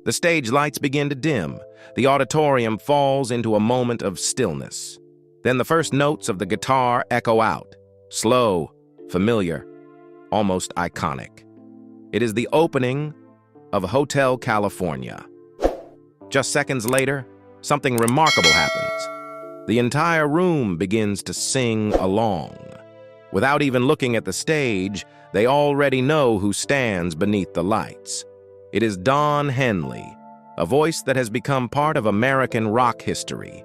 The stage lights begin to dim. The auditorium falls into a moment of stillness. Then the first notes of the guitar echo out, slow, familiar, almost iconic. It is the opening of Hotel California. Just seconds later, something remarkable happens. The entire room begins to sing along. Without even looking at the stage, they already know who stands beneath the lights. It is Don Henley, a voice that has become part of American rock history.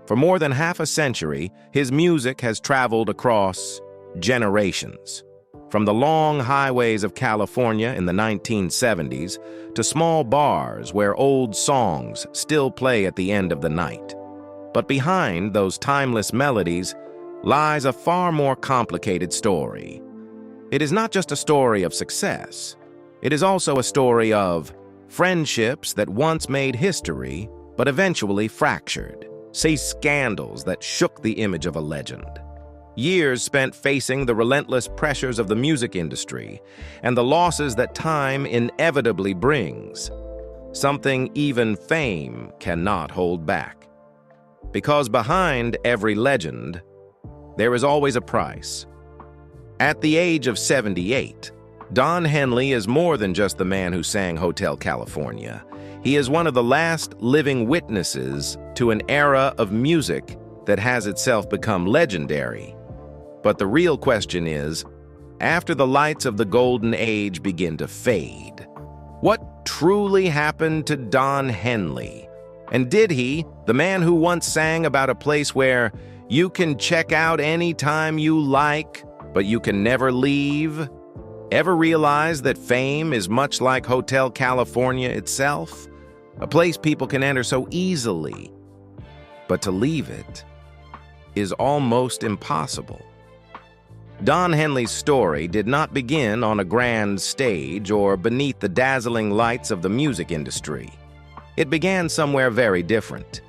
For more than half a century, his music has traveled across generations. From the long highways of California in the 1970s to small bars where old songs still play at the end of the night. But behind those timeless melodies lies a far more complicated story. It is not just a story of success. It is also a story of friendships that once made history but eventually fractured. See scandals that shook the image of a legend. Years spent facing the relentless pressures of the music industry and the losses that time inevitably brings. Something even fame cannot hold back. Because behind every legend, there is always a price. At the age of 78, Don Henley is more than just the man who sang Hotel California. He is one of the last living witnesses to an era of music that has itself become legendary. But the real question is, after the lights of the golden age begin to fade, what truly happened to Don Henley? And did he, the man who once sang about a place where you can check out anytime you like, but you can never leave, ever realize that fame is much like Hotel California itself? A place people can enter so easily, but to leave it is almost impossible. Don Henley's story did not begin on a grand stage or beneath the dazzling lights of the music industry. It began somewhere very different,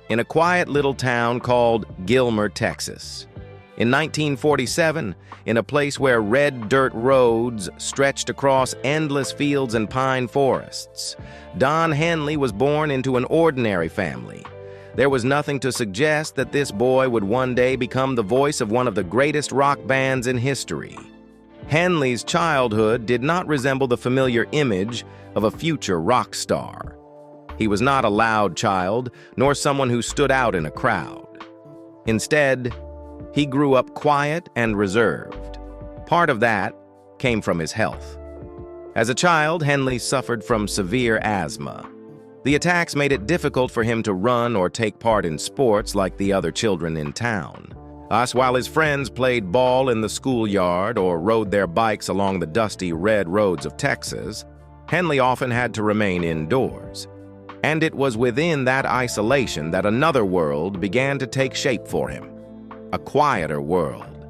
in a quiet little town called Gilmer, Texas. In 1947, in a place where red dirt roads stretched across endless fields and pine forests, Don Henley was born into an ordinary family. There was nothing to suggest that this boy would one day become the voice of one of the greatest rock bands in history. Henley's childhood did not resemble the familiar image of a future rock star. He was not a loud child, nor someone who stood out in a crowd. Instead, he grew up quiet and reserved. Part of that came from his health. As a child, Henley suffered from severe asthma. The attacks made it difficult for him to run or take part in sports like the other children in town. Thus, while his friends played ball in the schoolyard or rode their bikes along the dusty red roads of Texas, Henley often had to remain indoors. And it was within that isolation that another world began to take shape for him. A quieter world.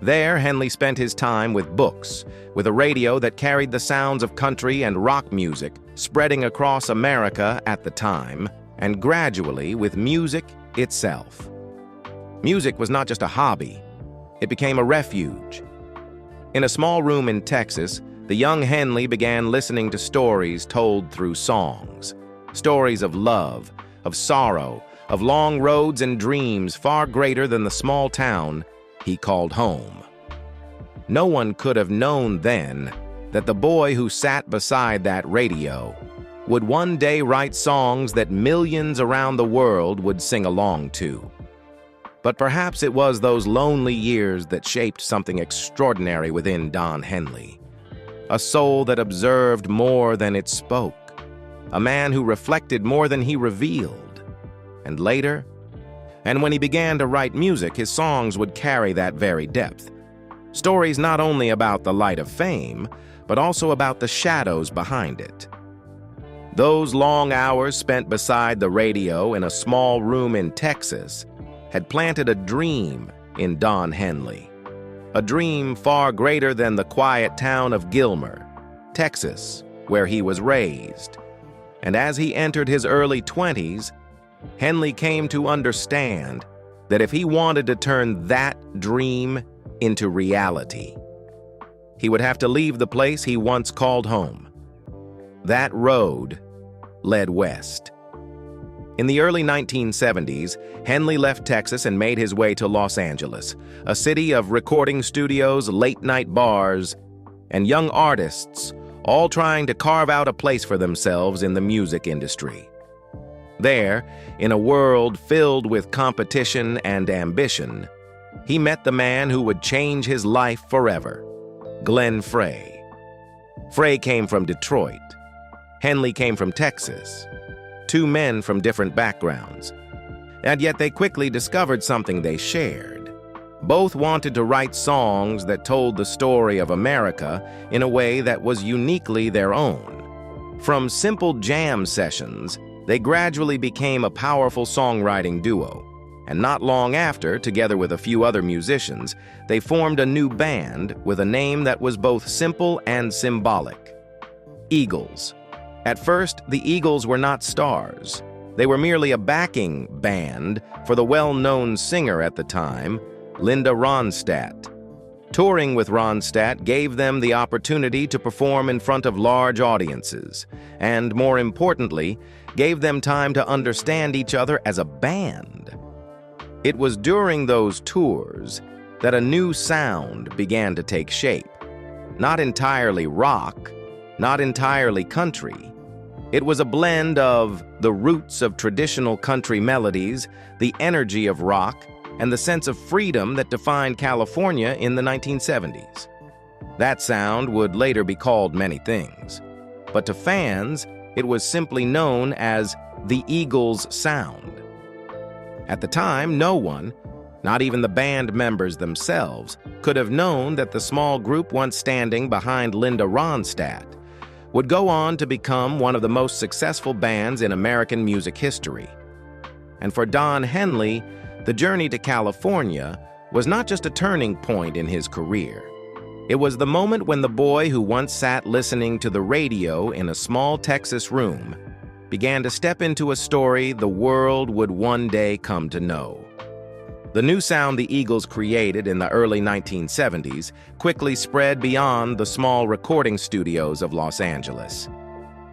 There, Henley spent his time with books, with a radio that carried the sounds of country and rock music spreading across America at the time, and gradually with music itself. Music was not just a hobby, it became a refuge. In a small room in Texas, the young Henley began listening to stories told through songs. Stories of love, of sorrow, of long roads and dreams far greater than the small town he called home. No one could have known then that the boy who sat beside that radio would one day write songs that millions around the world would sing along to. But perhaps it was those lonely years that shaped something extraordinary within Don Henley. A soul that observed more than it spoke. A man who reflected more than he revealed. And later, and when he began to write music, his songs would carry that very depth. Stories not only about the light of fame, but also about the shadows behind it. Those long hours spent beside the radio in a small room in Texas had planted a dream in Don Henley. A dream far greater than the quiet town of Gilmer, Texas, where he was raised. And as he entered his early 20s, Henley came to understand that if he wanted to turn that dream into reality, he would have to leave the place he once called home. That road led west. In the early 1970s, Henley left Texas and made his way to Los Angeles, a city of recording studios, late-night bars, and young artists, all trying to carve out a place for themselves in the music industry. There, in a world filled with competition and ambition, he met the man who would change his life forever, Glenn Frey. Frey came from Detroit. Henley came from Texas. Two men from different backgrounds. And yet they quickly discovered something they shared. Both wanted to write songs that told the story of America in a way that was uniquely their own. From simple jam sessions, they gradually became a powerful songwriting duo. And not long after, together with a few other musicians, they formed a new band with a name that was both simple and symbolic: Eagles. At first, the Eagles were not stars. They were merely a backing band for the well-known singer at the time, Linda Ronstadt. Touring with Ronstadt gave them the opportunity to perform in front of large audiences, and more importantly, gave them time to understand each other as a band. It was during those tours that a new sound began to take shape. Not entirely rock, not entirely country. It was a blend of the roots of traditional country melodies, the energy of rock, and the sense of freedom that defined California in the 1970s. That sound would later be called many things, but to fans, it was simply known as the Eagles sound. At the time, no one, not even the band members themselves, could have known that the small group once standing behind Linda Ronstadt would go on to become one of the most successful bands in American music history. And for Don Henley, the journey to California was not just a turning point in his career. It was the moment when the boy who once sat listening to the radio in a small Texas room began to step into a story the world would one day come to know. The new sound the Eagles created in the early 1970s quickly spread beyond the small recording studios of Los Angeles.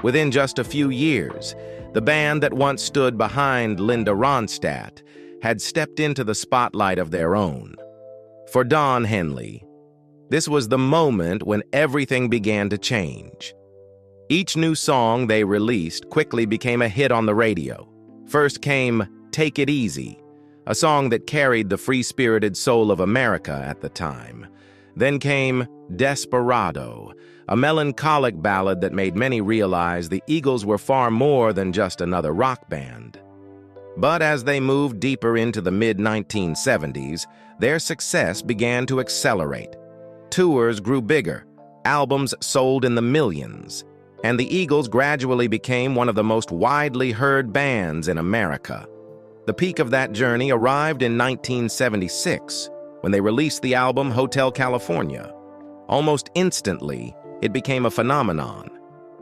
Within just a few years, the band that once stood behind Linda Ronstadt had stepped into the spotlight of their own. For Don Henley, this was the moment when everything began to change. Each new song they released quickly became a hit on the radio. First came "Take It Easy," a song that carried the free-spirited soul of America at the time. Then came "Desperado," a melancholic ballad that made many realize the Eagles were far more than just another rock band. But as they moved deeper into the mid-1970s, their success began to accelerate. Tours grew bigger, albums sold in the millions, and the Eagles gradually became one of the most widely heard bands in America. The peak of that journey arrived in 1976, when they released the album Hotel California. Almost instantly, it became a phenomenon,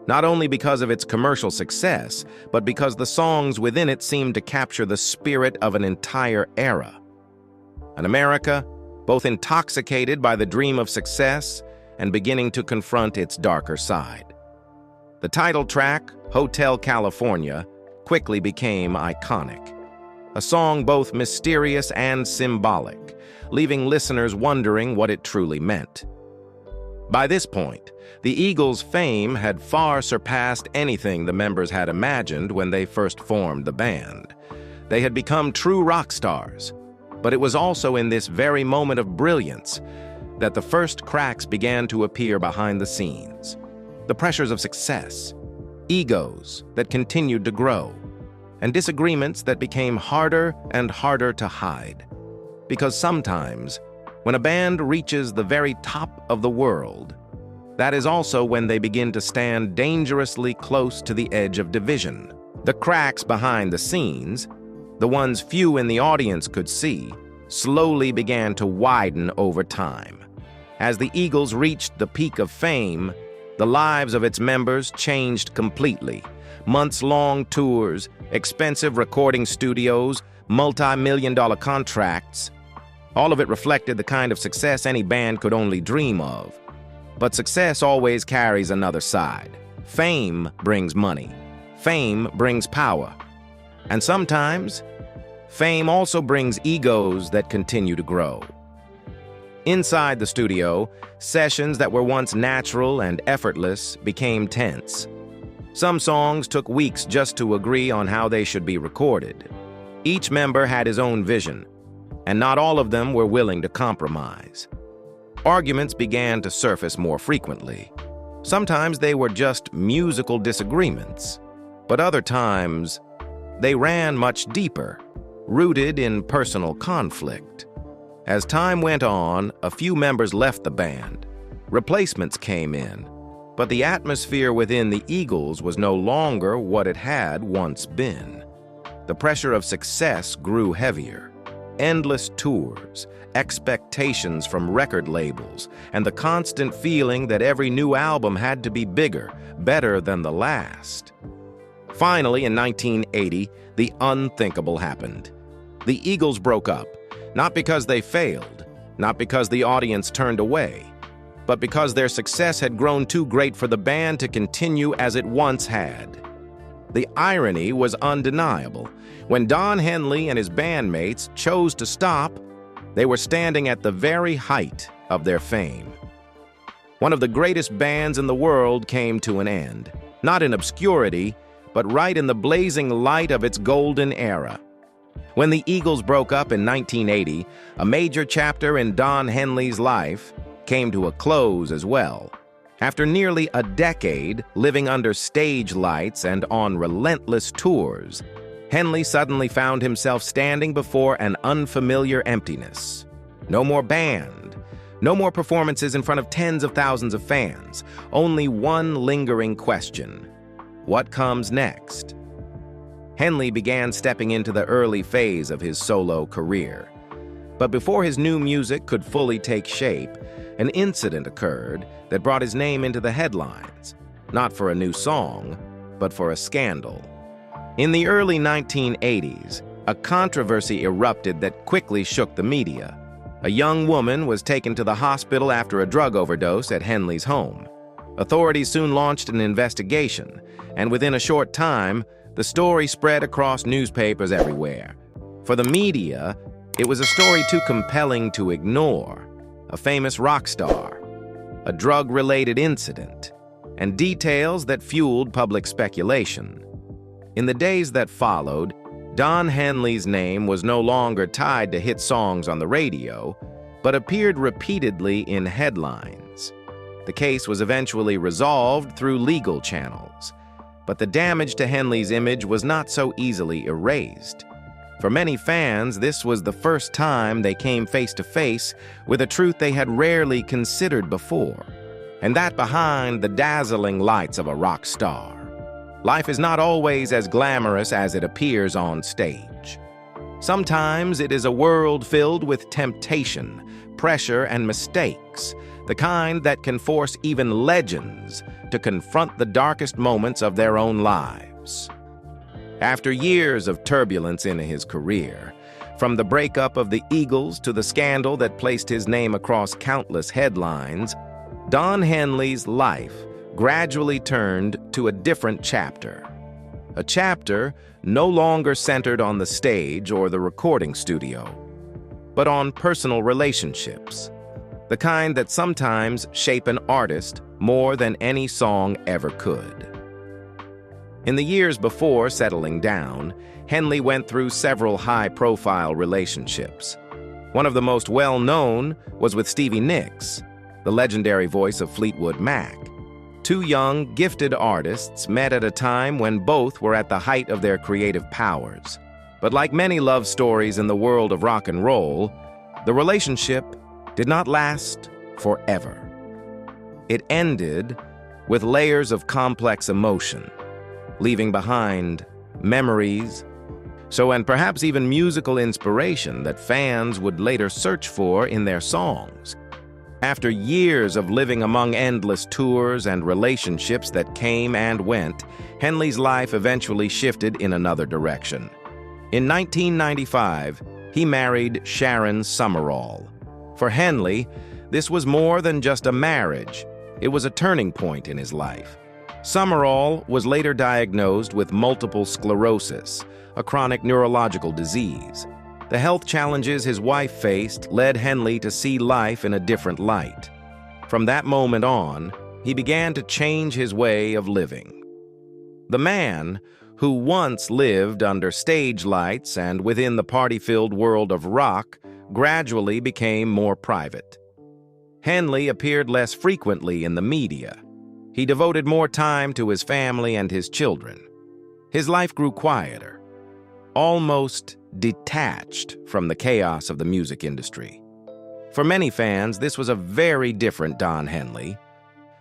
not only because of its commercial success, but because the songs within it seemed to capture the spirit of an entire era. An America both intoxicated by the dream of success and beginning to confront its darker side. The title track, Hotel California, quickly became iconic. A song both mysterious and symbolic, leaving listeners wondering what it truly meant. By this point, the Eagles' fame had far surpassed anything the members had imagined when they first formed the band. They had become true rock stars, but it was also in this very moment of brilliance that the first cracks began to appear behind the scenes. The pressures of success, egos that continued to grow, and disagreements that became harder and harder to hide. Because sometimes, when a band reaches the very top of the world, that is also when they begin to stand dangerously close to the edge of division. The cracks behind the scenes, the ones few in the audience could see, slowly began to widen over time. As the Eagles reached the peak of fame, the lives of its members changed completely. Months-long tours, expensive recording studios, multi-million-dollar contracts, all of it reflected the kind of success any band could only dream of. But success always carries another side. Fame brings money. Fame brings power. And sometimes, fame also brings egos that continue to grow. Inside the studio, sessions that were once natural and effortless became tense. Some songs took weeks just to agree on how they should be recorded. Each member had his own vision, and not all of them were willing to compromise. Arguments began to surface more frequently. Sometimes they were just musical disagreements, but other times they ran much deeper, rooted in personal conflict. As time went on, a few members left the band. Replacements came in, but the atmosphere within the Eagles was no longer what it had once been. The pressure of success grew heavier. Endless tours, expectations from record labels, and the constant feeling that every new album had to be bigger, better than the last. Finally, in 1980, the unthinkable happened. The Eagles broke up, not because they failed, not because the audience turned away, but because their success had grown too great for the band to continue as it once had. The irony was undeniable. When Don Henley and his bandmates chose to stop, they were standing at the very height of their fame. One of the greatest bands in the world came to an end, not in obscurity, but right in the blazing light of its golden era. When the Eagles broke up in 1980, a major chapter in Don Henley's life came to a close as well. After nearly a decade living under stage lights and on relentless tours, Henley suddenly found himself standing before an unfamiliar emptiness. No more band, no more performances in front of tens of thousands of fans, only one lingering question: what comes next? Henley began stepping into the early phase of his solo career. But before his new music could fully take shape, an incident occurred that brought his name into the headlines, not for a new song, but for a scandal. In the early 1980s, a controversy erupted that quickly shook the media. A young woman was taken to the hospital after a drug overdose at Henley's home. Authorities soon launched an investigation, and within a short time, the story spread across newspapers everywhere. For the media, it was a story too compelling to ignore. A famous rock star, a drug-related incident, and details that fueled public speculation. In the days that followed, Don Henley's name was no longer tied to hit songs on the radio, but appeared repeatedly in headlines. The case was eventually resolved through legal channels, but the damage to Henley's image was not so easily erased. For many fans, this was the first time they came face to face with a truth they had rarely considered before, and that behind the dazzling lights of a rock star, life is not always as glamorous as it appears on stage. Sometimes it is a world filled with temptation, pressure, and mistakes, the kind that can force even legends to confront the darkest moments of their own lives. After years of turbulence in his career, from the breakup of the Eagles to the scandal that placed his name across countless headlines, Don Henley's life gradually turned to a different chapter. A chapter no longer centered on the stage or the recording studio, but on personal relationships, the kind that sometimes shape an artist more than any song ever could. In the years before settling down, Henley went through several high-profile relationships. One of the most well-known was with Stevie Nicks, the legendary voice of Fleetwood Mac. Two young, gifted artists met at a time when both were at the height of their creative powers. But like many love stories in the world of rock and roll, the relationship did not last forever. It ended with layers of complex emotion, leaving behind memories, and perhaps even musical inspiration that fans would later search for in their songs. After years of living among endless tours and relationships that came and went, Henley's life eventually shifted in another direction. In 1995, he married Sharon Summerall. For Henley, this was more than just a marriage. It was a turning point in his life. Summerall was later diagnosed with multiple sclerosis, a chronic neurological disease. The health challenges his wife faced led Henley to see life in a different light. From that moment on, he began to change his way of living. The man, who once lived under stage lights and within the party-filled world of rock, gradually became more private. Henley appeared less frequently in the media. He devoted more time to his family and his children. His life grew quieter, almost detached from the chaos of the music industry. For many fans, this was a very different Don Henley.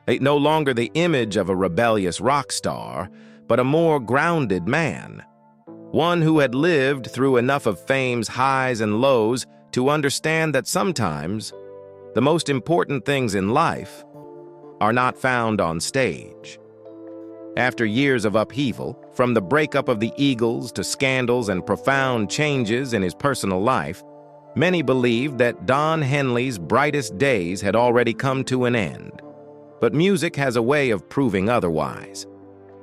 No longer the image of a rebellious rock star, but a more grounded man. One who had lived through enough of fame's highs and lows to understand that sometimes the most important things in life are not found on stage. After years of upheaval, from the breakup of the Eagles to scandals and profound changes in his personal life, many believed that Don Henley's brightest days had already come to an end. But music has a way of proving otherwise.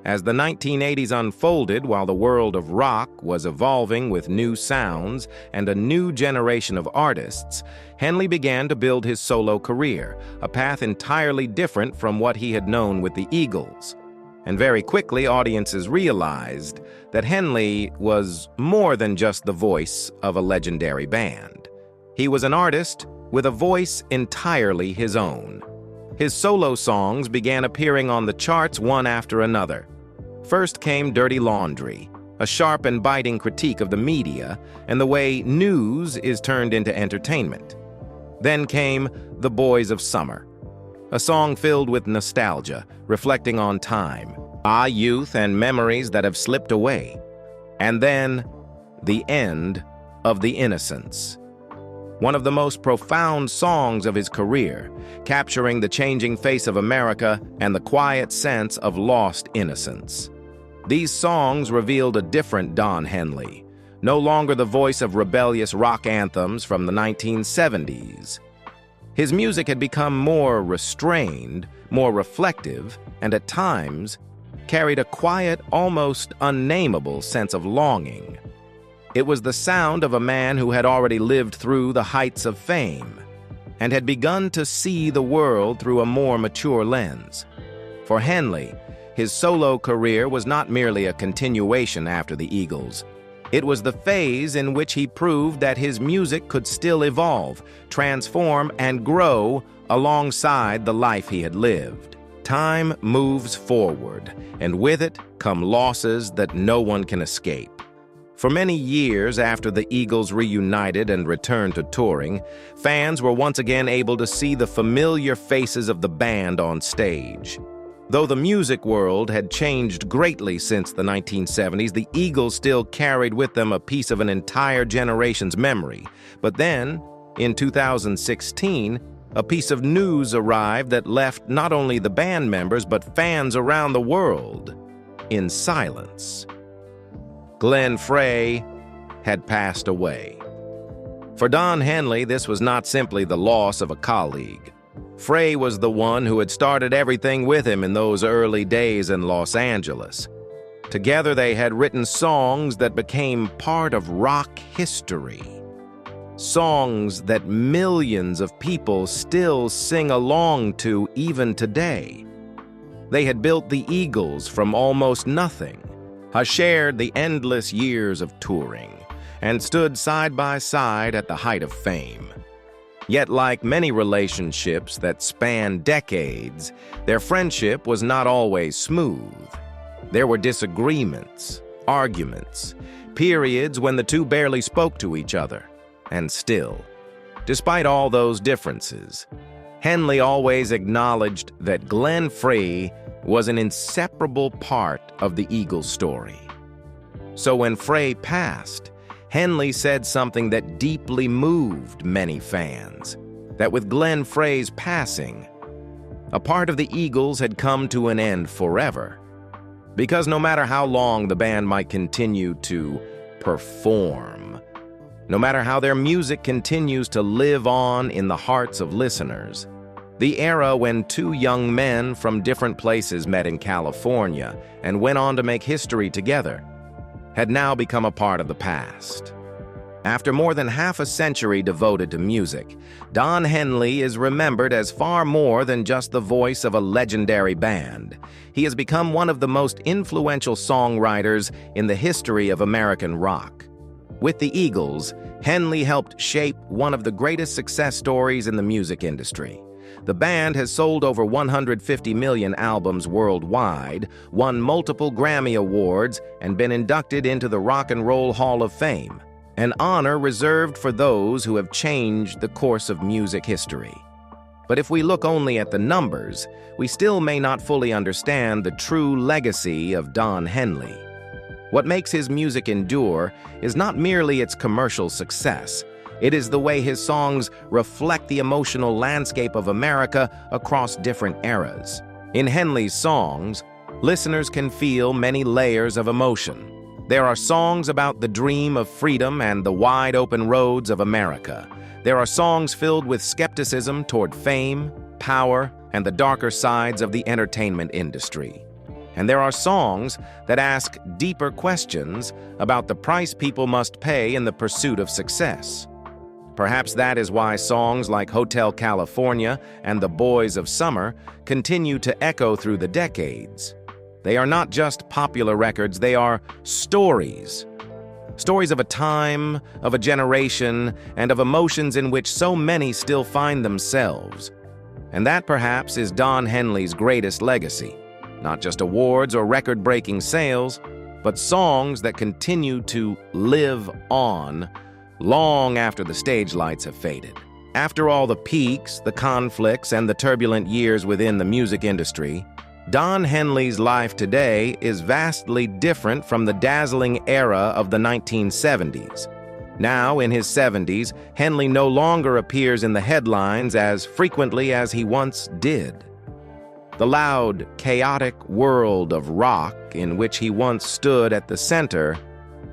As the 1980s unfolded while the world of rock was evolving with new sounds and a new generation of artists, Henley began to build his solo career, a path entirely different from what he had known with the Eagles. And very quickly, audiences realized that Henley was more than just the voice of a legendary band. He was an artist with a voice entirely his own. His solo songs began appearing on the charts one after another. First came Dirty Laundry, a sharp and biting critique of the media and the way news is turned into entertainment. Then came The Boys of Summer, a song filled with nostalgia, reflecting on time, youth and memories that have slipped away. And then, The End of the Innocents, one of the most profound songs of his career, capturing the changing face of America and the quiet sense of lost innocence. These songs revealed a different Don Henley, no longer the voice of rebellious rock anthems from the 1970s. His music had become more restrained, more reflective, and at times carried a quiet, almost unnameable sense of longing. It was the sound of a man who had already lived through the heights of fame and had begun to see the world through a more mature lens. For Henley, his solo career was not merely a continuation after the Eagles. It was the phase in which he proved that his music could still evolve, transform, and grow alongside the life he had lived. Time moves forward, and with it come losses that no one can escape. For many years after the Eagles reunited and returned to touring, fans were once again able to see the familiar faces of the band on stage. Though the music world had changed greatly since the 1970s, the Eagles still carried with them a piece of an entire generation's memory. But then, in 2016, a piece of news arrived that left not only the band members but fans around the world in silence. Glenn Frey had passed away. For Don Henley, this was not simply the loss of a colleague. Frey was the one who had started everything with him in those early days in Los Angeles. Together they had written songs that became part of rock history. Songs that millions of people still sing along to even today. They had built the Eagles from almost nothing, shared the endless years of touring, and stood side by side at the height of fame. Yet, like many relationships that span decades, their friendship was not always smooth. There were disagreements, arguments, periods when the two barely spoke to each other. And still, despite all those differences, Henley always acknowledged that Glenn Frey was an inseparable part of the Eagles story. So when Frey passed, Henley said something that deeply moved many fans, that with Glenn Frey's passing, a part of the Eagles had come to an end forever. Because no matter how long the band might continue to perform, no matter how their music continues to live on in the hearts of listeners, The era when two young men from different places met in California and went on to make history together had now become a part of the past. After more than half a century devoted to music, Don Henley is remembered as far more than just the voice of a legendary band. He has become one of the most influential songwriters in the history of American rock. With the Eagles, Henley helped shape one of the greatest success stories in the music industry. The band has sold over 150 million albums worldwide, won multiple Grammy Awards, and been inducted into the Rock and Roll Hall of Fame, an honor reserved for those who have changed the course of music history. But if we look only at the numbers, we still may not fully understand the true legacy of Don Henley. What makes his music endure is not merely its commercial success. It is the way his songs reflect the emotional landscape of America across different eras. In Henley's songs, listeners can feel many layers of emotion. There are songs about the dream of freedom and the wide-open roads of America. There are songs filled with skepticism toward fame, power, and the darker sides of the entertainment industry. And there are songs that ask deeper questions about the price people must pay in the pursuit of success. Perhaps that is why songs like Hotel California and The Boys of Summer continue to echo through the decades. They are not just popular records, they are stories. Stories of a time, of a generation, and of emotions in which so many still find themselves. And that, perhaps, is Don Henley's greatest legacy. Not just awards or record-breaking sales, but songs that continue to live on long after the stage lights have faded. After all the peaks, the conflicts, and the turbulent years within the music industry, Don Henley's life today is vastly different from the dazzling era of the 1970s. Now, in his 70s, Henley no longer appears in the headlines as frequently as he once did. The loud, chaotic world of rock in which he once stood at the center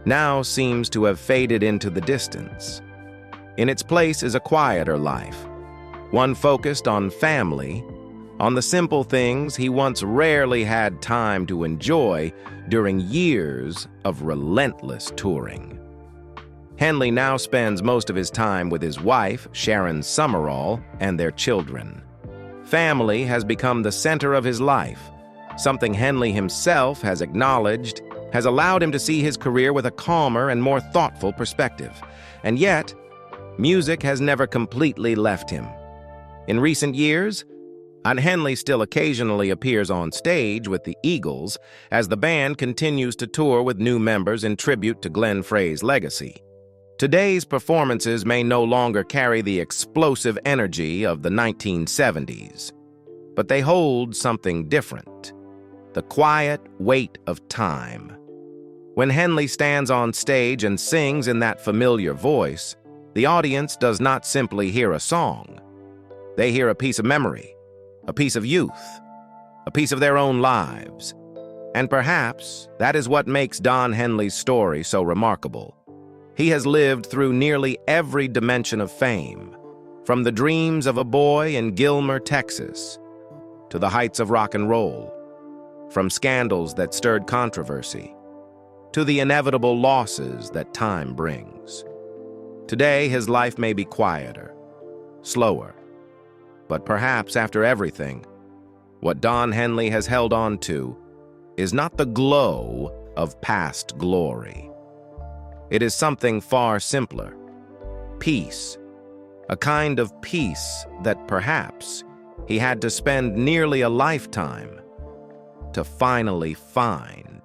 now seems to have faded into the distance. In its place is a quieter life, one focused on family, on the simple things he once rarely had time to enjoy during years of relentless touring. Henley now spends most of his time with his wife, Sharon Summerall, and their children. Family has become the center of his life, something Henley himself has acknowledged has allowed him to see his career with a calmer and more thoughtful perspective. And yet, music has never completely left him. In recent years, Don Henley still occasionally appears on stage with the Eagles as the band continues to tour with new members in tribute to Glenn Frey's legacy. Today's performances may no longer carry the explosive energy of the 1970s, but they hold something different: the quiet weight of time. When Henley stands on stage and sings in that familiar voice, the audience does not simply hear a song. They hear a piece of memory, a piece of youth, a piece of their own lives. And perhaps that is what makes Don Henley's story so remarkable. He has lived through nearly every dimension of fame, from the dreams of a boy in Gilmer, Texas, to the heights of rock and roll, from scandals that stirred controversy, to the inevitable losses that time brings. Today, his life may be quieter, slower, but perhaps after everything, what Don Henley has held on to is not the glow of past glory. It is something far simpler: peace, a kind of peace that perhaps he had to spend nearly a lifetime to finally find.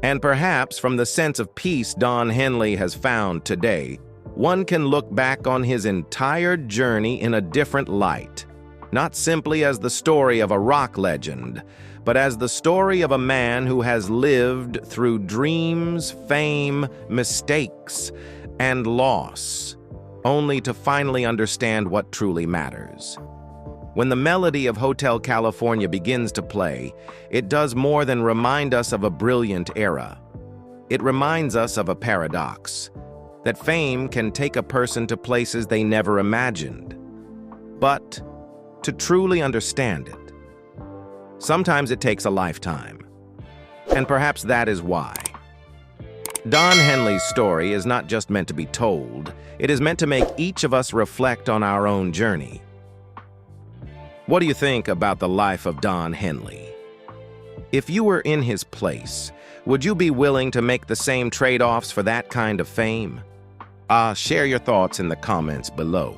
And perhaps from the sense of peace Don Henley has found today, one can look back on his entire journey in a different light, not simply as the story of a rock legend, but as the story of a man who has lived through dreams, fame, mistakes, and loss, only to finally understand what truly matters. When the melody of Hotel California begins to play, it does more than remind us of a brilliant era. It reminds us of a paradox, that fame can take a person to places they never imagined. But to truly understand it. Sometimes it takes a lifetime, and perhaps that is why. Don Henley's story is not just meant to be told, it is meant to make each of us reflect on our own journey. What do you think about the life of Don Henley? If you were in his place, would you be willing to make the same trade-offs for that kind of fame? Share your thoughts in the comments below.